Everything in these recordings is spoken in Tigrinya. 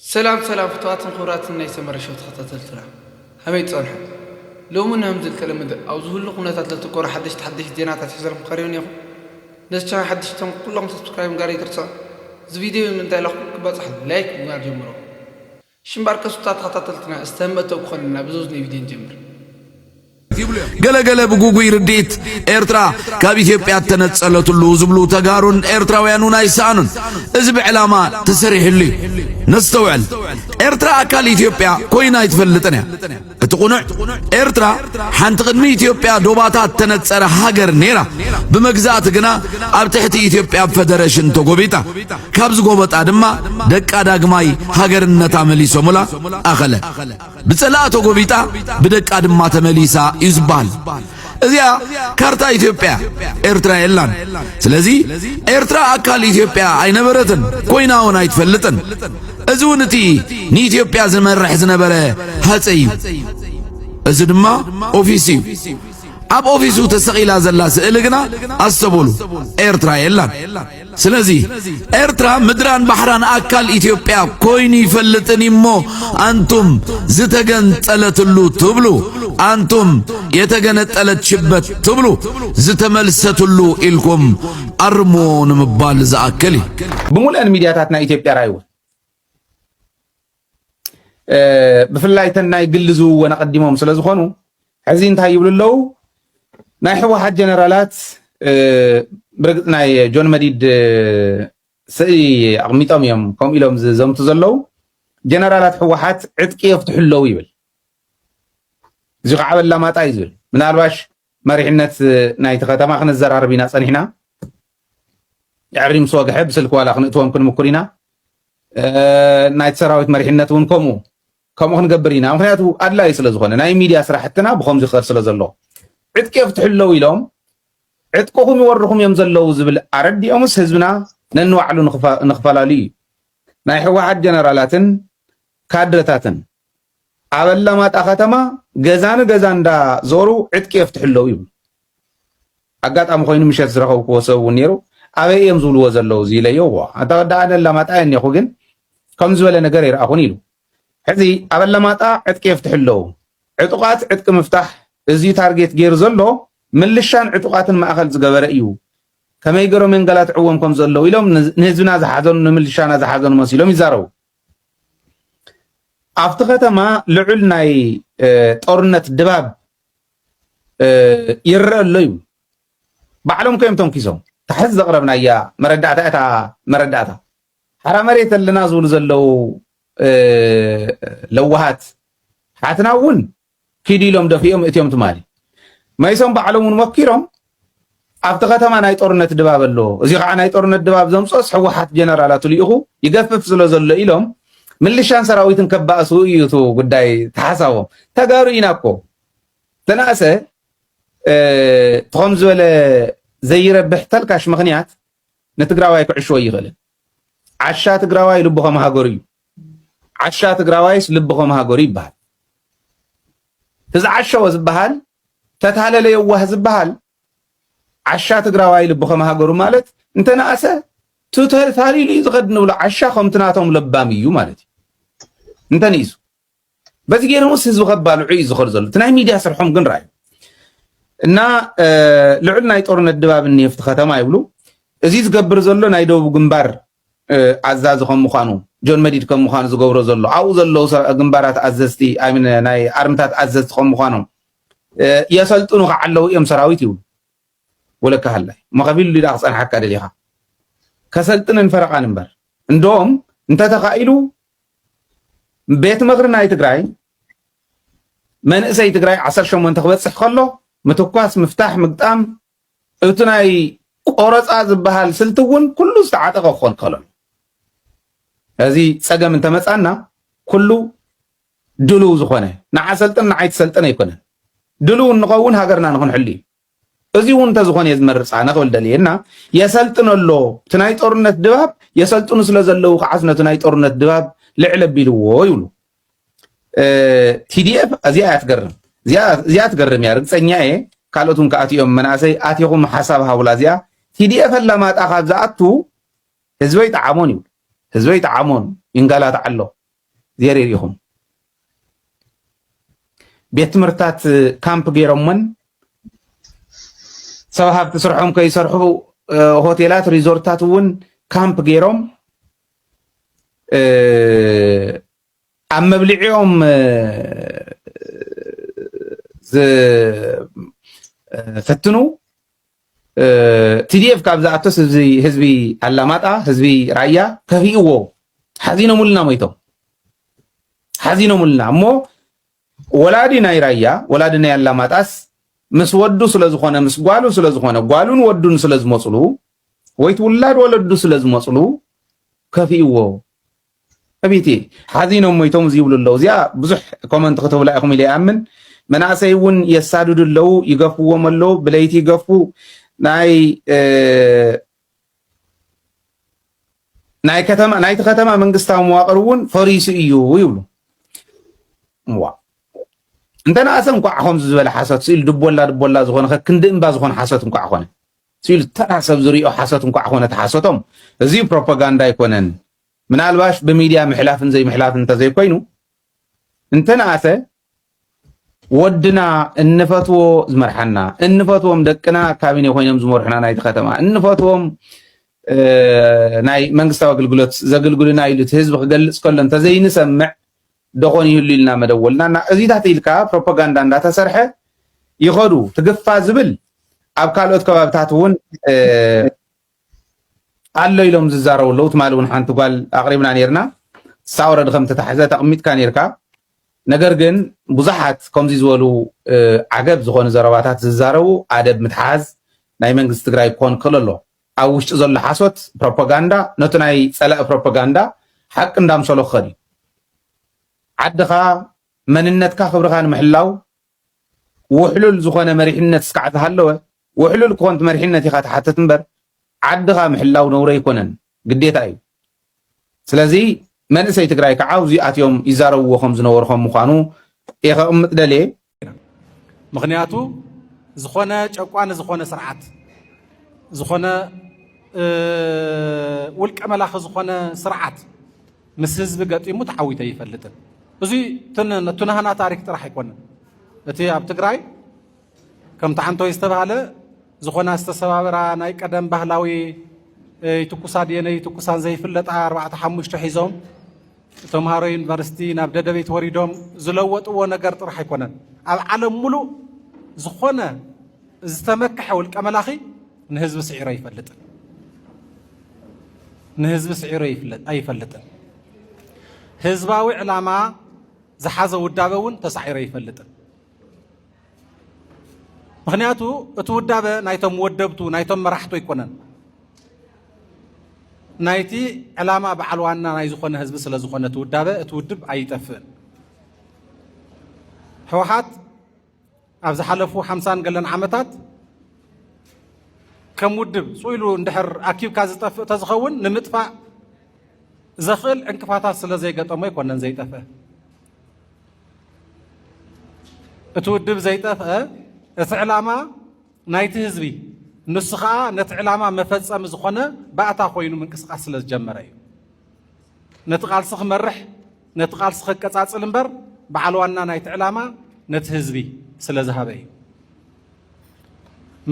سلام فتوات خورات الناس مرشوت خطط الترا هميت صالح لو من همز الكلام ده أو زهول لقنا تطلع حدش تحدش دينا تحزر مقارنين يا ناس كان حدش تم كلهم سبسكرايب قاري ترسا فيديو من ده لقوا كبار لايك وقار جمرو شنبارك سطات خطط الترا استهمتوا بخلنا بزوزني فيديو جمر ገለገለ ብጉጉይ ርዲት ኤርትራ ካብ ኢትዮጵያ ተነጸለቱሉ ዝብሉ ተጋሩን ኤርትራውያኑን አይሳኑን እዚ ብዕላማ ተሰሪሕሉ ነስተውዕል ኤርትራ አካል ኢትዮጵያ ኮይና ይትፈልጥና እቲ ቁኑዕ ኤርትራ ሓንቲ ቅድሚ ኢትዮጵያ ዶባታት ተነጸረ ሃገር ኔራ ብመግዛእት ግና ኣብ ትሕቲ ኢትዮጵያ ፌደሬሽን ተጎቢጣ ካብ ዝጎበጣ ድማ ደቃ ዳግማይ ሃገርነታ መሊሶሙላ ኣኸለ ብጸላእ ተጎቢጣ ብደቃ ድማ ተመሊሳ ይዝባል እዚያ ካርታ ኢትዮጵያ ኤርትራ የላን ስለዚ ኤርትራ አካል ኢትዮጵያ አይነበረትን ኮይናውን አይትፈልጥን እዙውንቲ ንኢትዮጵያ ዝመርሕ ዝነበረ ሃፀይ እዚ ድማ ኦፊስ ኣብ ኦፊሱ ተሰቂላ ዘላ ስእሊ ግና አስተቦሉ ኤርትራ የላን ስለዚ ኤርትራ ምድራን ባህራን አካል ኢትዮጵያ ኮይኒ ይፈልጥን ይሞ አንቱም ዝተገንጠለትሉ ትብሉ አንቱም የተገነጠለችበት ትብሉ ዝተመልሰትሉ ኢልኩም አርሞን ምባል ዘአከሊ ብሙልአን ሚዲያታትና ኢትዮጵያ ራይዎ ብፍላይተን ናይ ግል ዝውውነ ቀዲሞም ስለዝኾኑ ሕዚ እንታይ ይብሉለው ናይ ሕወሓት ጀነራላት ብርግጥ ናይ ጆን መዲድ ስእሊ ኣቕሚጦም እዮም ከምኡ ኢሎም ዝዘምቱ ዘለው ጀነራላት ሕወሓት ዕጥቂ የፍትሑለው ይብል እዚ ከዓ በላማጣ እዩ ዝብል ምናልባሽ መሪሕነት ናይቲ ከተማ ክንዘራርብ ኢና ፀኒሕና ዕሪም ስወግሐ ብስልክ ዋላ ክንእትዎም ክንምኩር ኢና ናይቲ ሰራዊት መሪሕነት እውን ከምኡ ክንገብር ኢና ምክንያቱ ኣድላይ ስለ ዝኾነ ናይ ሚድያ ስራሕትና ብከምዚ ክኸድ ስለ ዘሎ ዕጥቂ የፍትሑለው ኢሎም ዕጥቁኹም ይወርኹም እዮም ዘለው ዝብል ኣረዲኦምስ ህዝብና ነንባዕሉ ንኽፈላሉ እዩ ናይ ሕወሓት ጀነራላትን ካድረታትን ኣብ ኣላማጣ ከተማ ገዛ እንዳዞሩ ዕጥቂ የፍትሑለው ይብሉ ኣጋጣሚ ኮይኑ ምሸት ዝረኸብክዎ ሰብ እውን ነይሩ ኣበይ እዮም ዝብልዎ ዘለው እዚ ይለዮ ኣተወዳእነ ኣላማጣ የኒኹ ግን ከም ዝበለ ነገር ይረኣኹን ኢሉ ሕዚ ኣብ ኣላማጣ ዕጥቂ የፍትሑለው ዕጡቃት ዕጥቂ ምፍታሕ እዚ ታርጌት ገይሩ ዘሎ ምልሻን ዕጡቃትን ማእኸል ዝገበረ እዩ ከመይ ገይሮም የንገላትዕዎም ከም ዘለው ኢሎም ንህዝብና ዝሓዘኑ ንምልሻና ዝሓዘኑ መሲሎም ይዛረቡ ኣብቲ ከተማ ልዑል ናይ ጦርነት ድባብ ይረአ ኣሎ እዩ ባዕሎም ከዮም ተንኪሶም ታሕዚ ዘቕረብናያ መረዳእታ ሓራ መሬት ኣለና ዝብሉ ዘለው ለዋሃት ሓትና እውን ኪዱ ኢሎም ደፊኦም እትዮም ትማሊ መይሶም ባዕሎም እውን ወኪሮም ኣብቲ ከተማ ናይ ጦርነት ድባብ ኣሎ እዚ ከዓ ናይ ጦርነት ድባብ ዘምፆስ ሕወሓት ጀነራላት ልኢኹ ይገፍፍ ስለ ዘሎ ኢሎም ምልሻን ሰራዊትን ከባእሱ እዩ እቲ ጉዳይ ተሓሳቦም ተጋሩ ኢና እኮ ተናእሰ ትኸም ዝበለ ዘይረብሕ ተልካሽ ምክንያት ንትግራዋይ ክዕሽዎ ይኽእልን ዓሻ ትግራዋይ ልብኸም ሃገሩ እዩ ዓሻ ትግራዋይስ ልብኸም ሃገሩ ይበሃል ትዝዓሸወ ዝበሃል ተታለለ የዋህ ዝበሃል ዓሻ ትግራዋይ ልብኸም ሃገሩ ማለት እንተናእሰ ተታሊሉ ዝኸድ ንብሎ ዓሻ ከምትናቶም ለባም እዩ ማለት እዩ እንተንእሱ በዚ ገይሮምስ ህዝቢ ከባልዑ እዩ ዝኸድ ዘሎ እቲ ናይ ሚድያ ስርሖም ግን ረኣዩ እና ልዑል ናይ ጦርነት ድባብ እኒሄፍቲ ከተማ ይብሉ እዚ ዝገብር ዘሎ ናይ ደቡብ ግንባር ኣዛዚ ከም ምዃኑ ጆን መዲድ ከም ምዃኑ ዝገብሮ ዘሎ ኣብኡ ዘለው ግንባራት ኣዘዝቲ ናይ ኣርምታት ኣዘዝቲ ከም ምዃኖም የሰልጥኑ ከዓለው እዮም ሰራዊት ይብሉ ወለካ ሃላይ መኸቢሉ ሊዳ ክፀንሐካ ደሊኻ ከሰልጥንን ፈረቓን እምበር እንደኦም እንተተኻኢሉ ቤት ምኽሪ ናይ ትግራይ መንእሰይ ትግራይ 18 ክበፅሕ ከሎ ምትኳስ ምፍታሕ ምግጣም እቲ ናይ ቆረፃ ዝበሃል ስልቲ እውን ኩሉ ዝተዓጠቐ ክኾን ከሎ እዚ ፀገም እንተመፃና ኩሉ ድሉው ዝኾነ ንዓሰልጥን ንዓይትሰልጥን ኣይኮነን ድሉው ንኸውን ሃገርና ንኽንሕሉ እዩ እዚ እውን እንተዝኾነ እየ ዝመርፃ ንኽብል ደልየና የሰልጥነሎ እቲ ናይ ጦርነት ድባብ የሰልጥኑ ስለ ዘለው ከዓስ ነቲ ናይ ጦርነት ድባብ ልዕል ኣቢልዎ ይብሉ ቲዲኤፍ እዚኣ እያ ትገርም እያ ርግፀኛ እየ ካልኦቱን ከኣትዮም መናእሰይ ኣትኹም ሓሳብ ሃብላ እዚኣ ቲዲኤፍ ኣላማጣ ካብ ዝኣቱ ህዝበይ ጣዓሞን ይብሉ ህዝበይ ጣዓሞን ይንጋላት ኣሎ زيريهم بيت مرتات كامب جيرومن سواها بتسرحهم كي يسرحوا هوتيلات ريزورتات ون كامب جيروم عم مبلعيهم فتنو TDF كابزا أتوس هزبي علاماتا هزبي رايا كفيو حزينو ملنا ميتو حزينو ملنا مو ولادي ناي رايا ولادي ناي علاماتاس مس ودو سلازخونه مس غالو سلازخونه غالون ودون سلازمصلو ويت ولاد ولدو سلازمصلو كفيو أبيتي حزينو ميتوم زيبلو اللو زيا بزح كومنت كتبوا لكم اللي أمن مناسي ون يسادو اللو يقفوا وملو بليتي يقفوا ناي كتما من قستا مواقرون فريس إيو ويولو موا انتنا أسم قاعهم زبالة حاسات سيل دبولا زغونا كندن بازغون حاسات قاعهون سيل تناسب زريو حاسات قاعهون تحاساتهم زي بروباغاندا يكونن من الباش بميديا محلاف زي محلاف انت زي كوينو انتنا أسا ودنا النفتو زمرحنا النفتوهم دكنا كابيني خوينم زمرحنا نايت ختما النفتوهم ناي منقستا وقلقلت زقلقلنا يلت هزب قلص كل انت زي نسمع دخون يهلي لنا مدولنا ازي تحت يلكا بروباغاندا اندا تسرحه يخدو تقفا زبل اب كالوت كبابتات ون الله يلوم ززارو لوت مالون حانت قال اقربنا نيرنا ساورد خمت تحزه تقميت كان يركا ነገር ግን ብዙሓት ከምዚ ዝበሉ ዓገብ ዝኾነ ዘረባታት ዝዛረቡ ኣደብ ምትሓዝ ናይ መንግስቲ ትግራይ ኮን ከለሎ ኣብ ውሽጢ ዘሎ ሓሶት ፕሮፓጋንዳ ነቲ ናይ ፀላእ ፕሮፓጋንዳ ሓቂ እንዳምሰሎ ክኸድ እዩ ዓድኻ መንነትካ ክብርኻ ንምሕላው ውሕሉል ዝኾነ መሪሕነት እስካዕ ዝሃለወ ውሕሉል ክኾንቲ መሪሕነት ኢኻ ትሓትት እምበር ዓድኻ ምሕላው ነውረ ኣይኮነን ግዴታ እዩ ስለዚ መንእሰይ ትግራይ ከዓ እዚኣትዮም ይዛረብዎ ከም ዝነበርኩም ምዃኑ የኸቕምጥ ደልየ ምክንያቱ ዝኾነ ጨቋነ ዝኾነ ስርዓት ዝኾነ ውልቀ መላኽ ዝኾነ ስርዓት ምስ ህዝቢ ገጢሙ ተዓዊተ ይፈልጥን እዚ ትናህና ታሪክ ጥራሕ ኣይኮነን እቲ ኣብ ትግራይ ከም ተዓንቶ ዝተባሃለ ዝኾነ ዝተሰባበራ ናይ ቀደም ባህላዊ ይትኩሳ ድየነይ ይትኩሳን ዘይፍለጣ 4-5 ሒዞም ተምሃሮ ዩኒቨርሲቲ ናብ ደደቤት ወሪዶም ዝለወጥዎ ነገር ጥራሕ ኣይኮነን ኣብ ዓለም ሙሉእ ዝኾነ ዝተመክሐ ውልቀ መላኺ ንህዝቢ ስዒሮ ይፈልጥን ንህዝቢ ስዒሮ ኣይፈልጥን ህዝባዊ ዕላማ ዝሓዘ ውዳበ እውን ተሳዒሮ ይፈልጥን ምክንያቱ እቲ ውዳበ ናይቶም ወደብቱ ናይቶም መራሕቱ ኣይኮነን ናይቲ ዕላማ በዓል ዋና ናይ ዝኾነ ህዝቢ ስለ ዝኾነ ትውዳበ እቲ ውድብ ኣይጠፍእን ህወሓት ኣብ ዝሓለፉ 50 ገለን ዓመታት ከም ውድብ ጽኢሉ እንድሕር ኣኪብካ ዝጠፍእ ተዝኸውን ንምጥፋእ ዘኽእል ዕንቅፋታት ስለ ዘይገጠሞ ይኮነን ዘይጠፍእ እቲ ውድብ ዘይጠፍአ እቲ ዕላማ ናይቲ ህዝቢ ንሱ ከዓ ነቲ ዕላማ መፈጸሚ ዝኾነ ባእታ ኮይኑ ምንቅስቃስ ስለ ዝጀመረ እዩ ነቲ ቃልሲ ክመርሕ ነቲ ቃልሲ ክቀጻጽል እምበር በዓል ዋና ናይቲ ዕላማ ነቲ ህዝቢ ስለ ዝሃበ እዩ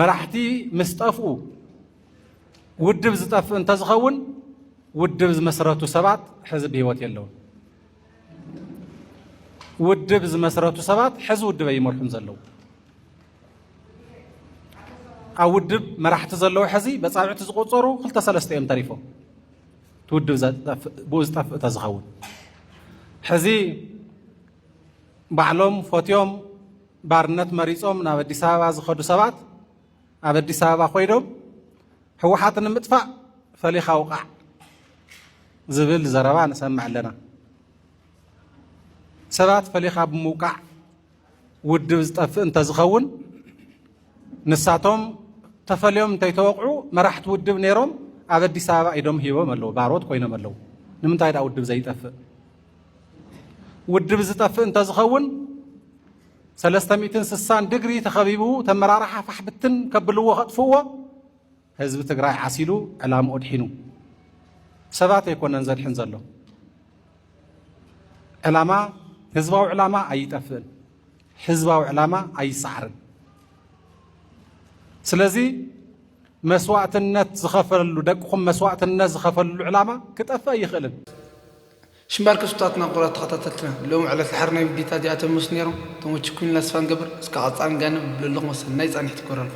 መራሕቲ ምስ ጠፍኡ ውድብ ዝጠፍእ እንተዝኸውን ውድብ ዝመስረቱ ሰባት ሕዚ ብሂወት የለውን ውድብ ዝመስረቱ ሰባት ሕዚ ውድብ ኣይመርሑን ዘለዉ ኣብ ውድብ መራሕቲ ዘለዉ ሕዚ በፃብዕቲ ዝቆፀሩ 2-3 እዮም ተሪፎም ትውድብ ብኡ ዝጠፍእ ተዝኸውን ሕዚ ባዕሎም ፎትዮም ባርነት መሪፆም ናብ ኣዲስ ኣበባ ዝኸዱ ሰባት ኣብ ኣዲስ ኣበባ ኮይዶም ህወሓት ንምጥፋእ ፈሊኻ ውቃዕ ዝብል ዘረባ ንሰምዕ ኣለና ሰባት ፈሊኻ ብምውቃዕ ውድብ ዝጠፍእ እንተዝኸውን ንሳቶም ተፈልዮም እንተይተወቅዑ መራሕቲ ውድብ ነይሮም ኣብ ኣዲስ ኣበባ ኢዶም ሂቦም ኣለዉ ባሮት ኮይኖም ኣለዉ ንምንታይ ዳ ውድብ ዘይጠፍእ ውድብ ዝጠፍእ እንተዝኸውን 360 ዲግሪ ተኸቢቡ ተመራርሓ ፋሕብትን ከብልዎ ከጥፍዎ ህዝቢ ትግራይ ዓሲሉ ዕላምኡ ድሒኑ ሰባት ኣይኮነን ዘድሕን ዘሎ علامة حزباو علامة أي تفل حزباو علامة أي سعر سلازي مسوات النت زخفل ودقكم مسوات الناس زخفل العلامة كتأفى يخلن شمبارك سطاتنا قرات خطاتنا لهم على الحرنا بديتا دي اتمس نيرو تموتش كون لاس فان قبر اسكا عطان جانب بلغ مسل نايز اني تكرر